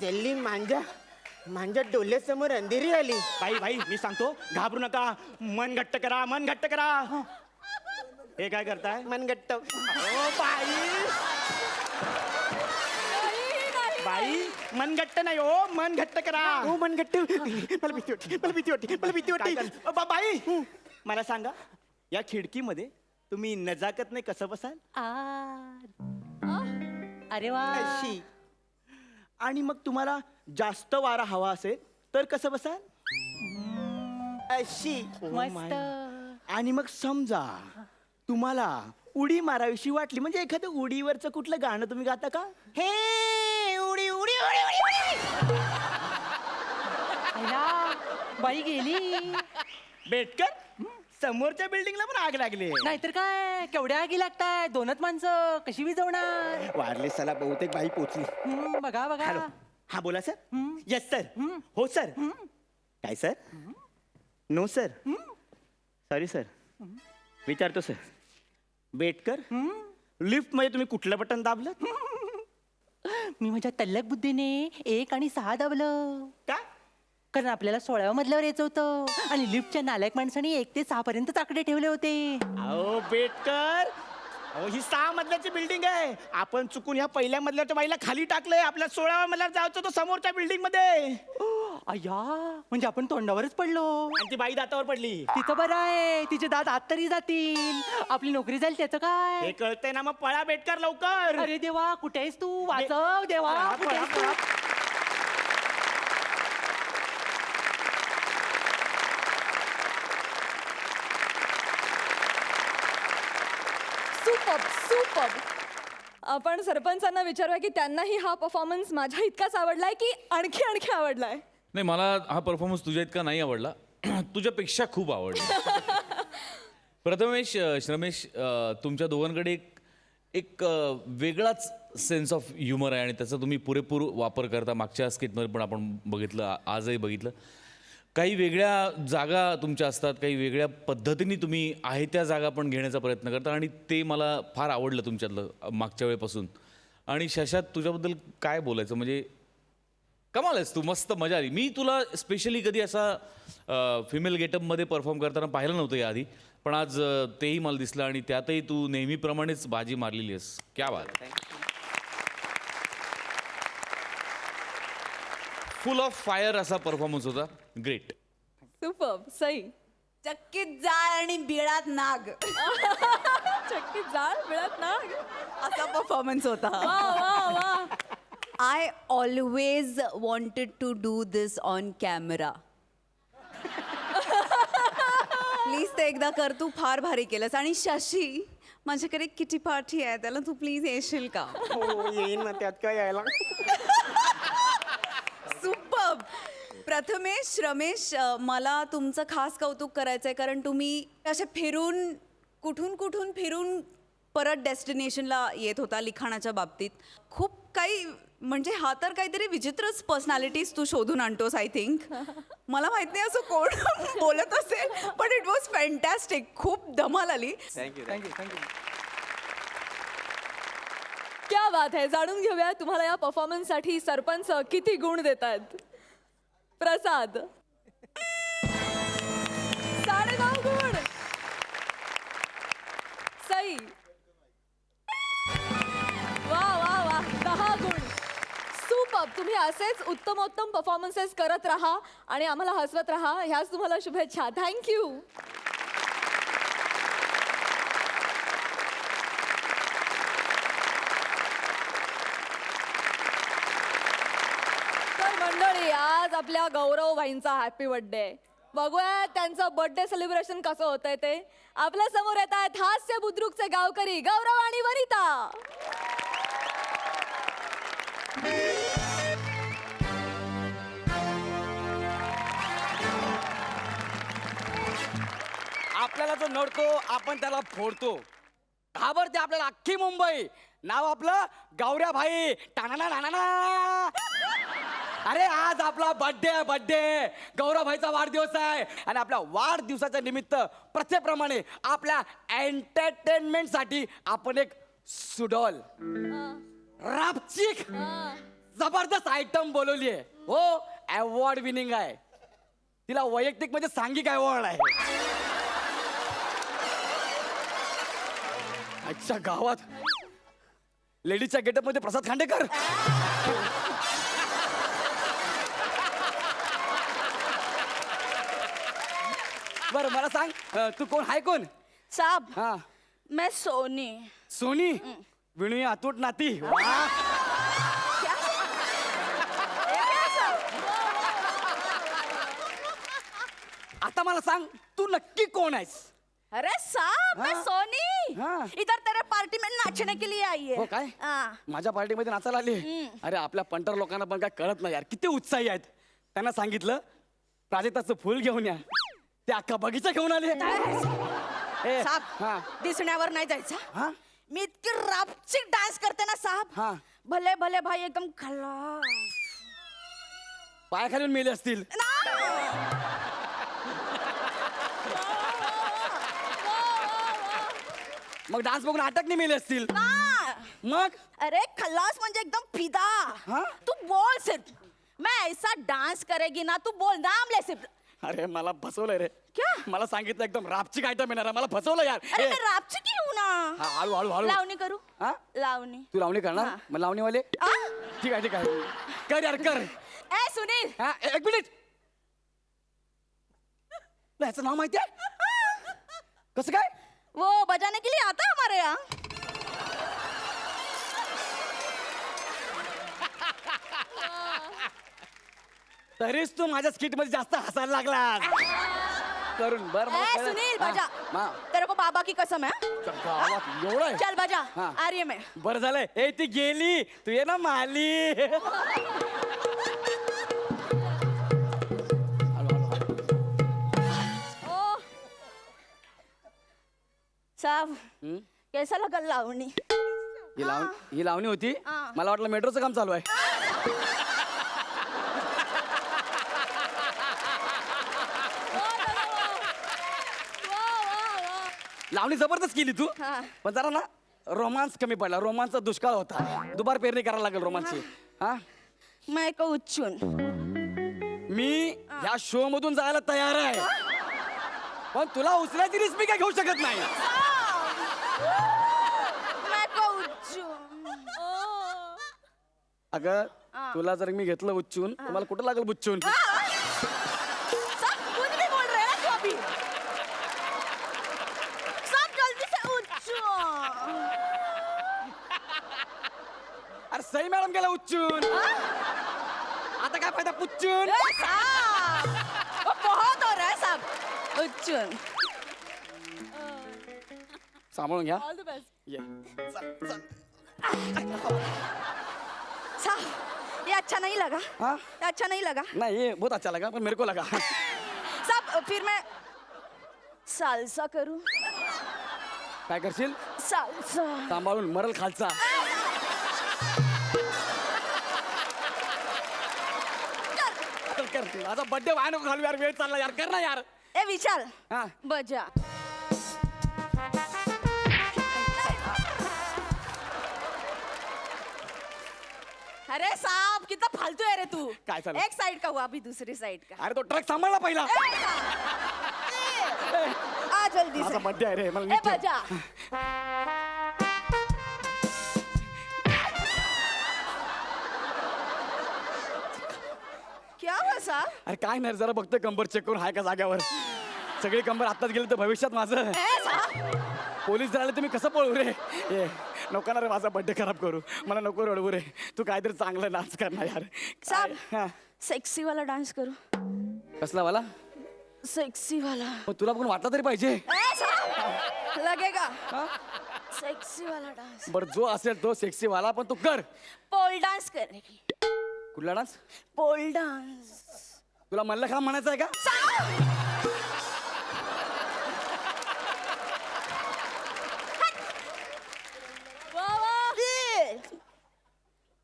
जल्ली माझ्या डोळ्यासमोर अंधेरी आली. बाई बाई मी सांगतो घाबरू नका. मन घट्ट करा. मन घट्ट करा. हे काय करताय? मनगट्ट. ओ बाई बाई मन घट्ट नाही हो. मन घट्ट करा. हो मनगट्ट. मला भीती वाटते. बाई मला सांगा, या खिडकीमध्ये तुम्ही नजाकत कसं बसाल? अरे वा अशी. आणि मग तुम्हाला जास्त वारा हवा असेल तर कसं बसाल? अशी. मस्त. आणि मग समजा तुम्हाला उडी मारावीशी वाटली, म्हणजे एखादं उडीवरचं कुठलं गाणं तुम्ही गाता का? हे उडी उडी उडी उडी. आईला, बाई गेली. बेटकर समोरच्या बिल्डिंगला पण आग लागली. नाहीतर काय केवढ्या आगी लागताय. दोनच माणसं कशी विजवणार. वारलेसाला बहुतेक बाई पोचली. बघा हॅलो. बघा. हा बोला सर. Yes sir. हो सर. काय sir? No sir. Sorry sir. विचारतो सर. बेटकर लिफ्ट मध्ये तुम्ही कुठलं बटन दाबलं? मी माझ्या तल्लक बुद्धीने 1 आणि 6 दाबलं. का? कारण आपल्याला 16व्या मजल्यावर यायचं होतं आणि लिफ्टच्या नालायक माणसाने 1 ते 6 पर्यंत आकडे ठेवले होते. अहो बेटकर, अहो ही 6 मजल्याची बिल्डिंग आहे. आपण चुकून ह्या पहिल्या मजल्याच्या बाईला खाली टाकलंय. आपल्या 16व्या मजल्यावर जायचं होतं समोरच्या बिल्डिंग मध्ये. अय्या म्हणजे आपण तोंडावरच पडलो. आणि ती बाई दातावर पडली. तिचं बरं आहे. तिचे दात आत तरी जातील. आपली नोकरी जाईल त्याचं हे काय. कळतंय ना? मग पळा बेटकर लवकर. अरे देवा कुठे आहेस तू. वाचव देवा. पळा, कुठे आहेस तू? पळा. सुपर. आपण सरपंचांना विचारूया की त्यांनाही हा परफॉर्मन्स माझ्या इतकाच आवडलाय की आणखी आवडलाय. नाही, मला हा परफॉर्मन्स तुझ्या इतका नाही आवडला. तुझ्यापेक्षा खूप आवडला. प्रथमेश, श्रमेश, तुमच्या दोघांकडे एक वेगळाच सेन्स ऑफ ह्युमर आहे आणि त्याचा तुम्ही पुरेपूर वापर करता. मागच्या स्किटमध्ये पण आपण बघितलं, आजही बघितलं. काही वेगळ्या जागा तुमच्या असतात, काही वेगळ्या पद्धतीने तुम्ही आहे त्या जागा पण घेण्याचा प्रयत्न करता आणि ते मला फार आवडलं तुमच्यातलं मागच्या वेळेपासून. आणि शशात तुझ्याबद्दल काय बोलायचं, म्हणजे कमाल आहेस तू, मस्त मजा आली. मी तुला स्पेशली कधी असा फिमेल गेटअपमध्ये परफॉर्म करताना पाहिलं नव्हतं याआधी, पण आज तेही मला दिसलं आणि त्यातही तू नेहमीप्रमाणेच बाजी मारलेली आहेस. क्या बात. फुल ऑफ फायर असा परफॉर्मन्स होता. ग्रेट. सुपर. सई. चक्कीत जाळ आणि बिळात नाग चक्की जाळ मिळत ना. असा परफॉर्मन्स होता. वा वा वा. I always wanted to do this on camera. Please ते एकदा कर, तू फार भारी केलंस. आणि शशी, माझ्याकडे किटी पार्टी आहे, त्याला तू प्लीज येशील का? हो येईन ना, त्यात काय यायला. सुपर्ब. प्रथमेश, रमेश, मला तुमचं खास कौतुक करायचं आहे, कारण तुम्ही असे फिरून कुठून फिरून परत डेस्टिनेशनला येत होता लिखाणाच्या बाबतीत. खूप काही, म्हणजे हा तर काहीतरी विचित्रच पर्सनॅलिटीज तू शोधून आणतोस. आय थिंक मला माहित नाही असं कोण बोलत असेल, पण इट वॉज फॅन्टॅस्टिक. खूप धमाल आली. थँक्यू. क्या बात आहे. जाणून घेऊया तुम्हाला या परफॉर्मन्ससाठी सरपंच किती गुण देत आहेत. प्रसाद. 9.5 गुण. सई. वा वा वा. 10 गुण. सुपर. तुम्ही असेच उत्तमोत्तम परफॉर्मन्सेस करत राहा आणि आम्हाला हसवत राहा. ह्याच तुम्हाला शुभेच्छा. थँक्यू. तर मंडळी, आज आपल्या गौरव भाईंचा हॅपी बर्थडे. बघूया त्यांचं बर्थडे सेलिब्रेशन कसं होतंय ते. आपल्या समोर येत आहेत हास्य बुद्रुकचे गावकरी गौरव आणि वनिता. आपल्याला जो नडतो आपण त्याला फोडतो. घाबरते आपल्याला अख्खी मुंबई. नाव आपलं गौऱ्या भाई. टाणाना नाना. अरे आज आपला बर्थडे गौरव भाईचा वाढदिवस आहे आणि आपल्या वाढदिवसाच्या निमित्त प्रथेप्रमाणे आपल्या एंटरटेनमेंटसाठी आपण एक सुडॉल रापचिक जबरदस्त आयटम बोलवली आहे. हो, अवॉर्ड विनिंग आहे. तिला वैयक्तिक म्हणजे सांघिक अवॉर्ड आहे. आजच्या गावात लेडीजच्या गेटअप मध्ये प्रसाद खांडेकर. बरं मला सांग, तू कोण आहे कोण? साहब, हा, मैं सोनी. सोनी. विणू अतूट नाती. वा. आता मला सांग, तू नक्की कोण आहेस? अरे साहब, मैं हाँ। सोनी. हाँ। इधर तेरे पार्टी में नाचने के लिए आई है. हो काय? हाँ. माझ्या पार्टीमध्ये नाचायला आली. अरे आपल्या पंटर लोकांना पण काय कळत नाही यार, किती उत्साही आहेत. त्यांना सांगितलं प्राजक्ताचं फुल घेऊन या, ते अख्खा बगीचा घेऊन आले. ए, साहब, हा. दिसण्यावर नाही जायचं. हा? मी इतकी रापचिक डान्स करते ना साहब. हा. भले भले भाई एकदम खल्लास. पाय खालून मेले असतील. मग डान्स बघून अटक नाही मेले असतील. मग अरे खल्लास म्हणजे एकदम फिदा. हाँ? तू बोल सिर्फ. मैं ऐसा डांस करेगी ना, तू बोल नाम ले सिर्फ. अरे मला फसवलंय रे. क्या? मला सांगितलं एकदम रापचिक आयटम येणार, मला फसवलं यार. अरे ए, मैं रापची की हूँ ना. हा, हळू हळू हळू. लावणी करू. हा? लावणी. तू लावणी करणार? हा. मग लावणीवाले आ? ठीक आहे कर यार कर. ए सुनील. हा, एक मिनिट. तुला ह्याचं नाव माहिती आहे? कसं काय? वो बजाने के लिए आता है हमारे यहाँ. तरीच तू माझ्या स्किट मध्ये जास्त हसायला लागला करून. बर ए सुनील बजा. तेरे को बाबा की कसम है. गावात एवढं आहे? चल बजा. हाँ. आ रही है मैं. बरं झालंय. ए ती गेली, तू ये ना माली. ओ. साहब, कैसा लगा लावणी? ही लावणी होती. हा. मला वाटलं मेट्रोचं काम चालू आहे. लावणी जबरदस्त केली तू हा. पण जरा ना रोमांस कमी पडला रोमांसचा दुष्काळ होता दुबार पेरणी करायला लागेल रोमांसची हा मैं को उच्चून मी ह्या शो मधून जायला तयार आहे पण तुला उचलायची रिस्क मी काय घेऊ शकत नाही मैं को उच्चून अगं तुला जर मी घेतलं उच्चून तुम्हाला कुठं लागेल बुच्चून सब खुद भी बोल रहे हैं ना तू अभी सब जल्दी से उच्चून अरे सई मॅडम गेला उच्चून आता काय फायदा पुच्चून ए, साहब वो बहुत हो रहा है साहब उच्चून सांभाळून घ्या ऑल द बेस्ट ये. साहब ये अच्छा नहीं लगा हाँ? ये अच्छा नहीं लगा नहीं ये बहुत अच्छा लगा पर मेरे को लगा साहब फिर मैं सालसा करूं काय करशील सालसा सांभाळून मरल खालचा कर, कर. माझा बर्थडे व्हाय नको घालू यार वेळ चालला यार कर ना यार ए विशाल हा बजा अरे साहब कितना फालतू है रे तू काय चालू? एक साइड का हुआ अभी दूसरी साइड का अरे तो ट्रक सांभाळला पहिला आ जल्दी माझा से बर्थडे आहे रे मला ए नीट ठेव. बजा क्या हुआ साहब अरे काय नाही रे, जरा बघतोय कंबर चेक करून हाय का जाग्यावर सगळी कंबर आताच गेली तर भविष्यात माझं ए साहब पोलीस झाले तर मी कसं पळू रे ए नको ना रे माझा बर्थडे खराब करू मला नको रडवू रे तू काहीतरी चांगलं डान्स कर ना यार साहब हा. सेक्सी वाला डांस करू कसला वाला सेक्सी वाला मग तुला पण वाटला तरी पाहिजे ए साहब लगेगा सेक्सी वाला डांस बरं जो असेल तो सेक्सी वाला पण तू कर पोल डांस करेगी कुठला डान्स पोल डांस तुला मल्लखांब म्हणायचं आहे का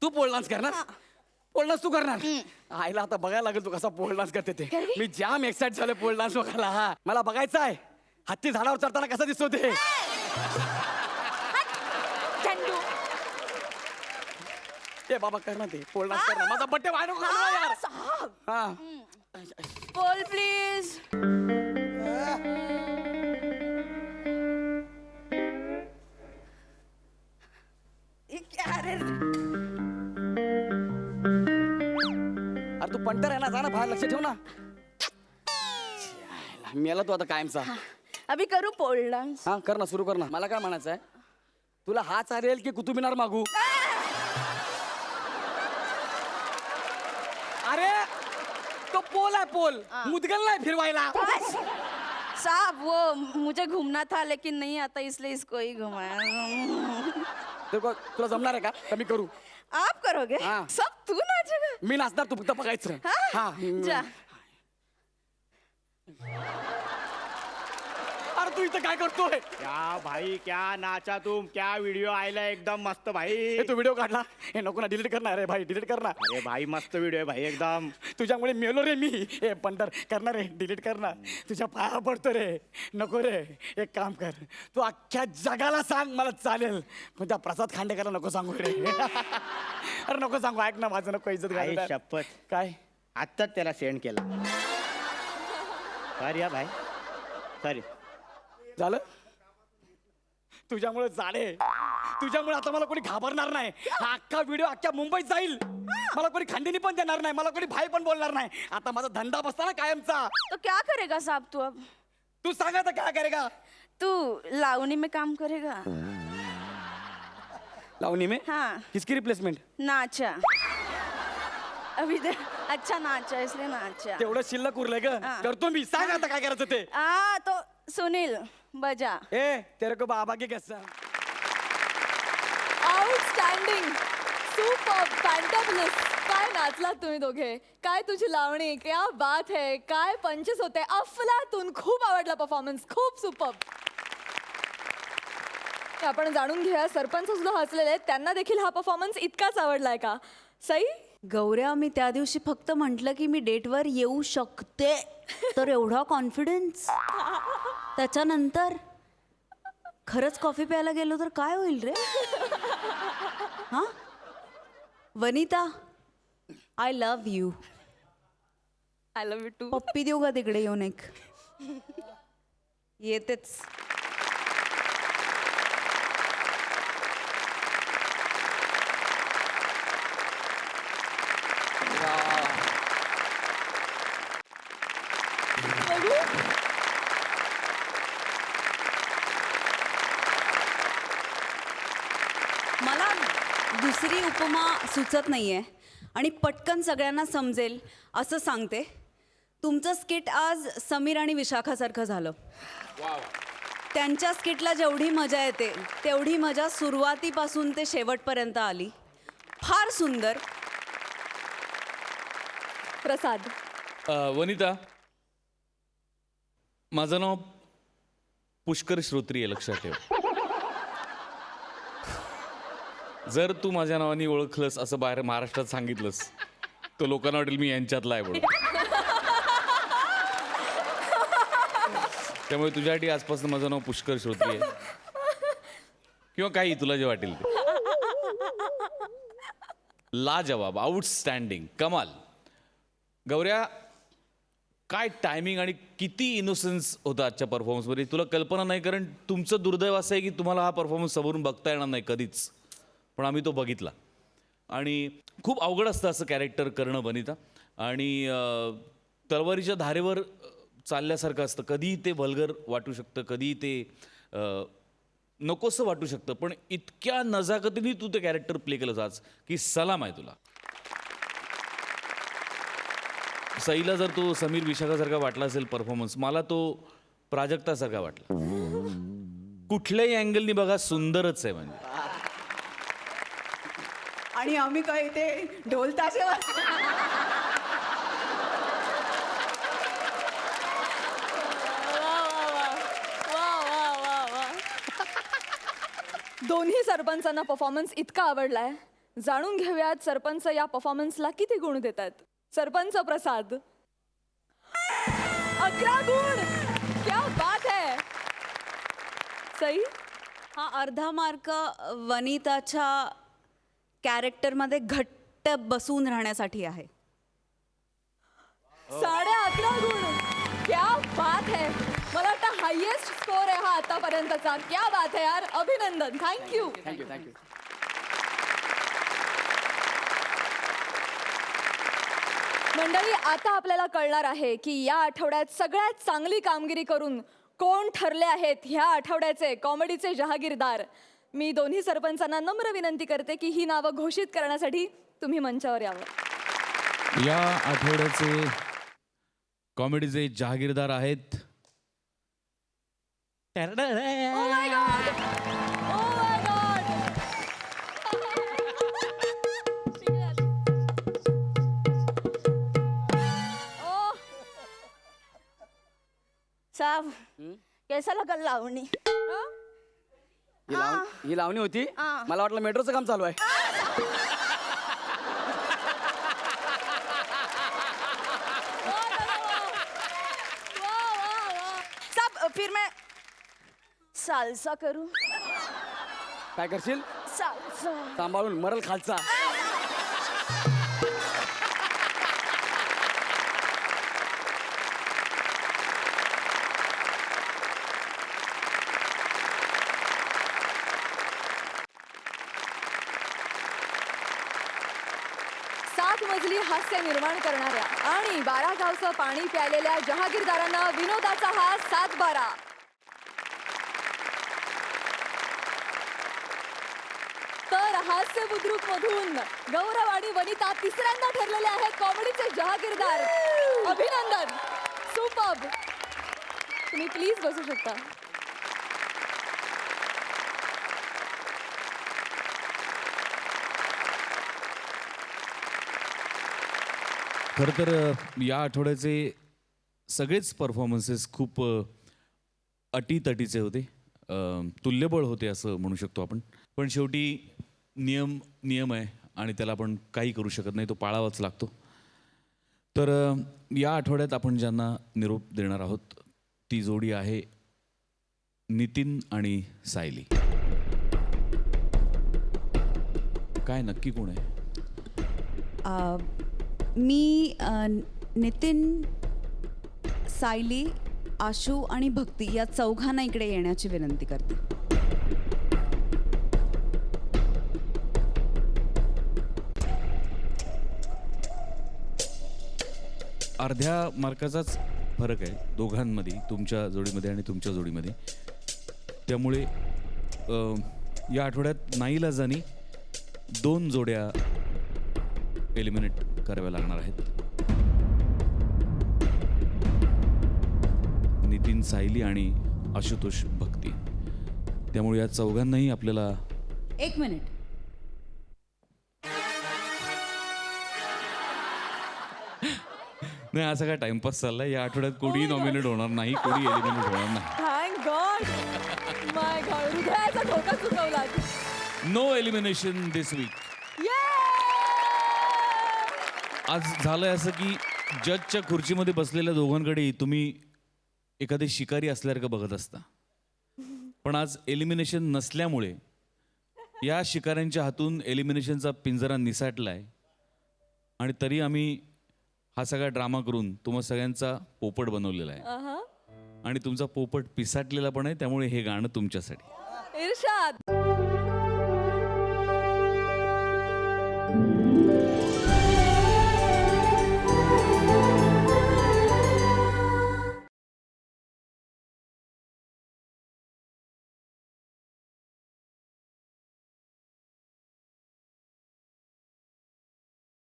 तू पोल डान्स करणार पोल डान्स तू करणार आईला आता बघायला लागेल तू कसा पोल डान्स करते ते मी जाम एक्साइट झालोय पोल डान्स बघायला हा मला बघायचं आहे हत्ती झाडावर चढताना कसा दिसतो ते झंडू ए बाबा कर ना ते पोल डान्स कर ना माझा बड्डे व्हायला नको घालू ना यार साहब हा पोल प्लीज क्या रे अरे तू पंटर आहे ना जा ना बाहेर लक्ष ठेव ना मेला तू आता कायमचा अभी करू पोल डांस हा कर ना सुरू कर ना मला काय म्हणायचं आहे तुला हा चालेल की कुतुबिनार मागू अरे तो पोल आहे पोल मुदगल नाही फिरवायला साहब वो मुझे घूमना था लेकिन नहीं आता इसलिए इसको ही घुमाया तुला जमणार आहे का तर मी करू आप करोगे हाँ। सब तू नाचेगा मी नाचणार तू फक्त बघायचं हाँ? जा अरे तू इथं काय करतोय क्या भाई क्या नाचा तुम क्या वीडियो आयला एकदम मस्त भाई हे तू व्हिडिओ काढला हे नको ना डिलीट करणार आहे भाई डिलीट करणार अरे भाई मस्त व्हिडिओ आहे भाई एकदम तुझ्यामुळे मेलो रे मी हे पंटर करणार रे डिलीट करणार तुझ्या पाया पडतो रे नको रे एक काम कर तू अख्ख्या जगाला सांग मला चालेल पण त्या प्रसाद खांडेकरला नको सांगू रे अरे नको सांगू ऐक ना माझं नको इज्जत आई घालू शपथ काय आत्ताच त्याला सेंड केला सॉरी भाई सॉरी झालं तुझ्यामुळे झाले तुझ्यामुळे आता मला कोणी घाबरणार नाही हा अख्खा व्हिडिओ अख्ख्या मुंबईत जाईल मला कोणी खंडणी पण देणार नाही मला कोणी भाई पण बोलणार नाही आता माझा धंदा बसता ना कायमचा तो क्या करेगा साहब तू अब तू सांगा तर काय करेगा तू लावणी में काम करेगा लावणी में हाँ किसकी रिप्लेसमेंट नाचा अभी अच्छा नाचा इसलिए नाचा तेवढं शिल्लक उरलंय ग हा. करतो मी सांग आता काय करायचं ते तो सुनील बजा ए तेरे को बाबा की कसम आउटस्टँडिंग सुपर फॅन्टॅबलस काय नाचलात तुम्ही दोघे काय तुझी लावणी क्या बात है काय पंचेस होते अफलातून खूप आवडला परफॉर्मन्स खूप सुपर आपण जाणून घेऊया सरपंच सुद्धा हसलेले आहेत त्यांना देखील हा परफॉर्मन्स इतकाच आवडलाय का सई गौऱ्या मी त्या दिवशी फक्त म्हटलं की मी डेटवर येऊ शकते तर एवढा कॉन्फिडन्स त्याच्यानंतर खरंच कॉफी प्यायला गेलो तर काय होईल रे? हा Vanita, I love you. I love you too. पप्पी देऊ का तिकडे येऊन एक? येतेच. मला दुसरी उपमा सुचत नाहीये आणि पटकन सगळ्यांना समजेल असं सांगते. तुमचं स्किट आज समीर आणि विशाखासारखं झालं. त्यांच्या स्किटला जेवढी मजा येते तेवढी मजा सुरुवातीपासून ते शेवटपर्यंत आली. फार सुंदर. प्रसाद. वनिता, माझं नाव पुष्कर श्रोत्री आहे, लक्षात ठेव. जर तू माझ्या नावाने ओळखलंस असं बाहेर महाराष्ट्रात सांगितलंस तर लोकांना वाटेल मी यांच्यातला आहे म्हणून. त्यामुळे तुझ्यासाठी आजपासून माझं नाव पुष्कर श्रोत्री आहे, किंवा काही तुला जे वाटेल ते. लाजवाब, आउटस्टँडिंग, कमाल. गौऱ्या, काय टायमिंग आणि किती इनोसन्स होता आजच्या परफॉर्मन्समध्ये. तुला कल्पना नाही, कारण तुमचं दुर्दैव असं आहे की तुम्हाला हा परफॉर्मन्स समोरून बघता येणार नाही कधीच, पण आम्ही तो बघितला. आणि खूप अवघड असतं असं कॅरेक्टर करणं वनिता. आणि तलवारीच्या धारेवर चालल्यासारखं असतं. कधीही ते व्हल्गर वाटू शकतं, कधीही ते नकोसं वाटू शकतं, पण इतक्या नजाकतीने तू ते कॅरेक्टर प्ले केलंस आज की सलाम आहे तुला. सईला जर तो समीर विशाखासारखा वाटला असेल परफॉर्मन्स, मला तो प्राजक्तासारखा वाटला. कुठल्याही अँगलनी बघा सुंदरच आहे म्हणजे. आणि आम्ही काय ते ढोल ताशेवर. दोन्ही सरपंचांना परफॉर्मन्स इतका आवडलाय. जाणून घेऊयात सरपंच या परफॉर्मन्सला किती गुण देतात. सरपंच प्रसाद. 11 गुण. क्या बात है. सई. हा अर्धा मार्क वनिताच्या कॅरेक्टरमध्ये घट्ट बसून राहण्यासाठी आहे. 11.5 गुण. क्या बात है. मला वाटतं हायेस्ट स्कोर आहे हा आतापर्यंतचा. क्या बात है यार. अभिनंदन. थँक्यू. Thank you thank you. मंडळी, आता आपल्याला कळणार आहे की या आठवड्यात सगळ्यात चांगली कामगिरी करून कोण ठरले आहेत ह्या आठवड्याचे कॉमेडीचे जहागीरदार. मी दोन्ही सरपंचांना नम्र विनंती करते की ही नावं घोषित करण्यासाठी तुम्ही मंचावर यावं. या आठवड्याचे कॉमेडीचे जहागीरदार आहेत Oh my God! Oh my God! Oh. साहब कैसा लगा लावणी? ही लावणी होती. मला वाटलं मेट्रोचं काम चालू आहे. साहब फिर मैं सालसा करूं. काय करशील? सालसा. सांभाळून मरल खालचा. सात मजली हास्य निर्माण करणाऱ्या आणि 12 गावचं पाणी प्यायलेल्या जहागीरदारांना विनोदाचा हा 7-12. तर हास्य बुद्रुक मधून गौरव आणि वनिता तिसऱ्यांदा ठरलेले आहेत कॉमेडीचे जहागीरदार. अभिनंदन. सुपर्ब. तुम्ही प्लीज बसू शकता. खरं तर या आठवड्याचे सगळेच परफॉर्मन्सेस खूप अटीतटीचे होते, तुल्यबळ होते असं म्हणू शकतो आपण. पण शेवटी नियम आहे आणि त्याला आपण काही करू शकत नाही, तो पाळावाच लागतो. तर या आठवड्यात आपण ज्यांना निरोप देणार आहोत ती जोडी आहे नितीन आणि सायली. काय नक्की कोण आहे? मी नितीन, सायली, आशू आणि भक्ती या चौघांना इकडे येण्याची विनंती करते. अर्ध्या मार्काचाच फरक आहे दोघांमध्ये, तुमच्या जोडीमध्ये आणि तुमच्या जोडीमध्ये. त्यामुळे या आठवड्यात नाईलाजानी 2 जोड्या एलिमिनेट कराव्या लागणार आहेत. नितीन, सायली आणि आशुतोष भक्ती. त्यामुळे या चौघांनाही आपल्याला 1 मिनिट. नाही, असा काय टाइमपास चाललाय. या आठवड्यात कोणीही नॉमिनेट होणार नाही, कोणी एलिमिनेट होणार नाही. Thank God. माय गॉड, हृदयाचा धोका चुकवला. नो एलिमिनेशन दिस वीक. आज झालंय असं की जजच्या खुर्चीमध्ये बसलेल्या दोघांकडे तुम्ही एखादे शिकारी असल्यासारखं बघत असता. पण आज एलिमिनेशन नसल्यामुळे या शिकाऱ्यांच्या हातून एलिमिनेशनचा पिंजरा निसटलाय आणि तरी आम्ही हा सगळा ड्रामा करून तुम्हा सगळ्यांचा पोपट बनवलेला आहे. आणि तुमचा पोपट पिसाटलेला पण आहे. त्यामुळे हे गाणं तुमच्यासाठी. इर्षाद.